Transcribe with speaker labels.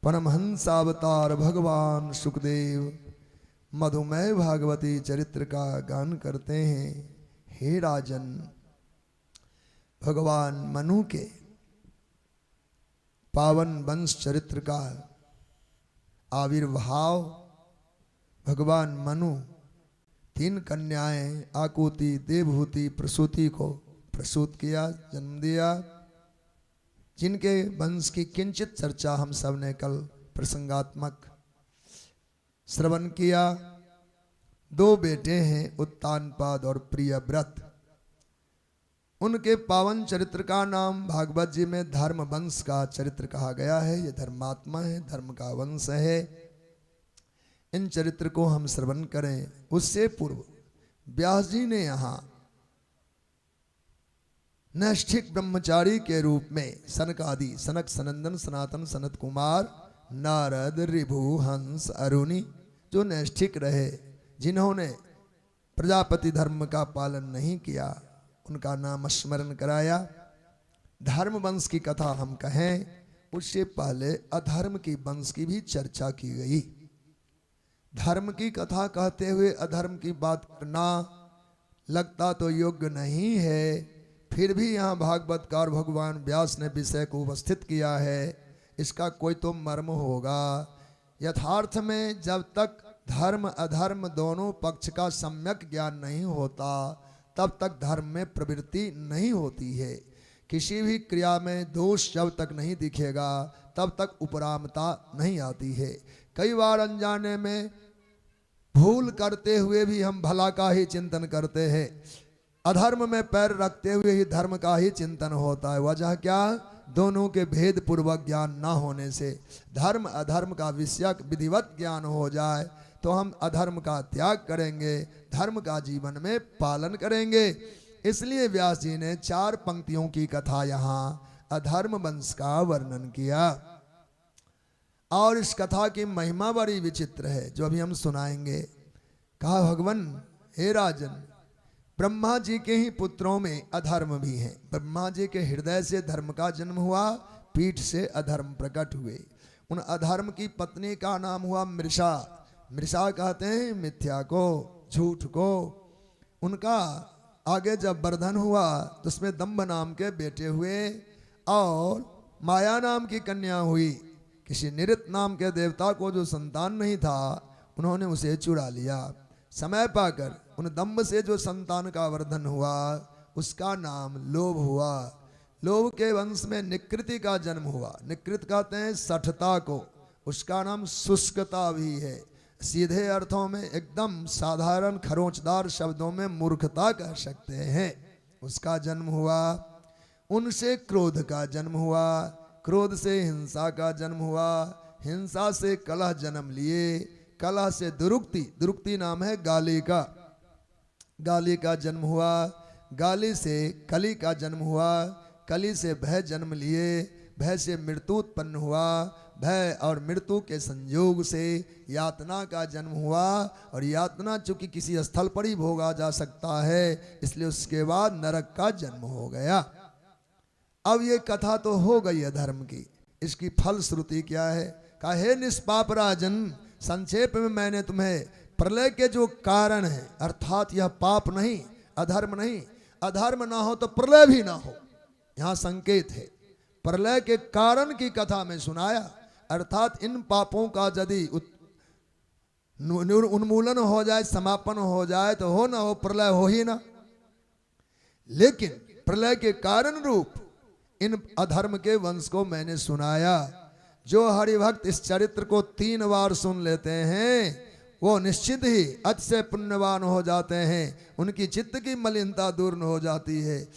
Speaker 1: परमहंसावतार भगवान सुखदेव मधुमेह भागवती चरित्र का गान करते हैं। हे राजन, भगवान मनु के पावन वंश चरित्र का आविर्भाव। भगवान मनु 3 कन्याएं आकुति, देवहूति, प्रसूति को प्रसूत किया, जन्म दिया, जिनके वंश की किंचित चर्चा हम सब ने कल प्रसंगात्मक श्रवण किया। 2 बेटे हैं, उत्तानपाद और प्रियव्रत। उनके पावन चरित्र का नाम भागवत जी में धर्म वंश का चरित्र कहा गया है। ये धर्मात्मा है, धर्म का वंश है। इन चरित्र को हम श्रवण करें। उससे पूर्व व्यास जी ने यहाँ नैष्ठिक ब्रह्मचारी के रूप में सनक आदि, सनक, सनंदन, सनातन, सनत कुमार, नारद, ऋभु, हंस, अरुणि, जो नैष्ठिक रहे, जिन्होंने प्रजापति धर्म का पालन नहीं किया, उनका नाम स्मरण कराया। धर्म वंश की कथा हम कहें, उससे पहले अधर्म की वंश की भी चर्चा की गई। धर्म की कथा कहते हुए अधर्म की बात करना लगता तो योग्य नहीं है, फिर भी यहाँ भागवतकार भगवान व्यास ने विषय को उपस्थित किया है। इसका कोई तो मर्म होगा। यथार्थ में जब तक धर्म अधर्म दोनों पक्ष का सम्यक ज्ञान नहीं होता, तब तक धर्म में प्रवृत्ति नहीं होती है। किसी भी क्रिया में दोष जब तक नहीं दिखेगा, तब तक उपरामता नहीं आती है। कई बार अनजाने में भूल करते हुए भी हम भला का ही चिंतन करते हैं। अधर्म में पैर रखते हुए ही धर्म का ही चिंतन होता है। वजह क्या? दोनों के भेद पूर्वक ज्ञान ना होने से। धर्म अधर्म का विषयक विधिवत ज्ञान हो जाए तो हम अधर्म का त्याग करेंगे, धर्म का जीवन में पालन करेंगे। इसलिए व्यास जी ने 4 पंक्तियों की कथा यहाँ अधर्म वंश का वर्णन किया। और इस कथा की महिमा बड़ी विचित्र है, जो अभी हम सुनाएंगे। कहा, भगवान हे राजन, ब्रह्मा जी के ही पुत्रों में अधर्म भी है। ब्रह्मा जी के हृदय से धर्म का जन्म हुआ, पीठ से अधर्म प्रकट हुए। उन अधर्म की पत्नी का नाम हुआ मृषा। मृषा कहते हैं मिथ्या को, झूठ को। उनका आगे जब वर्धन हुआ तो उसमें दंभ नाम के बेटे हुए और माया नाम की कन्या हुई। किसी निरत नाम के देवता को जो संतान नहीं था, उन्होंने उसे चुरा लिया। समय पाकर उन दंभ से जो संतान का वर्धन हुआ, उसका नाम लोभ हुआ। लोभ के वंश में निकृति का जन्म हुआ। निकृत कहते हैं सठता को, उसका नाम शुष्कता भी है। सीधे अर्थों में एकदम साधारण खरोंचदार शब्दों में मूर्खता कह सकते हैं, उसका जन्म हुआ। उनसे क्रोध का जन्म हुआ, क्रोध से हिंसा का जन्म हुआ, हिंसा से कलह जन्म लिए, कलह से दुरुक्ति, दुरुक्ति नाम है गाली का, गाली का जन्म हुआ। गाली से कली का जन्म हुआ, कली से भय जन्म लिए, भय से मृत्यु उत्पन्न हुआ, भय और मृत्यु के संयोग से यातना का जन्म हुआ। और यातना चूंकि किसी स्थल पर ही भोगा जा सकता है, इसलिए उसके बाद नरक का जन्म हो गया। अब ये कथा तो हो गई है धर्म की, इसकी फलश्रुति क्या है? कहा, हे निष्पाप राजन, संक्षेप में मैंने तुम्हें प्रलय के जो कारण है, अर्थात यह पाप नहीं, अधर्म नहीं, अधर्म ना हो तो प्रलय भी ना हो, यहाँ संकेत है। प्रलय के कारण की कथा में सुनाया, अर्थात इन पापों का यदि उन्मूलन हो जाए, समापन हो जाए तो हो ना हो, प्रलय हो ही ना। लेकिन प्रलय के कारण रूप इन अधर्म के वंश को मैंने सुनाया। जो हरिभक्त इस चरित्र को 3 बार सुन लेते हैं, वो निश्चित ही अतिशय पुण्यवान हो जाते हैं। उनकी चित्त की मलिनता दूर हो जाती है।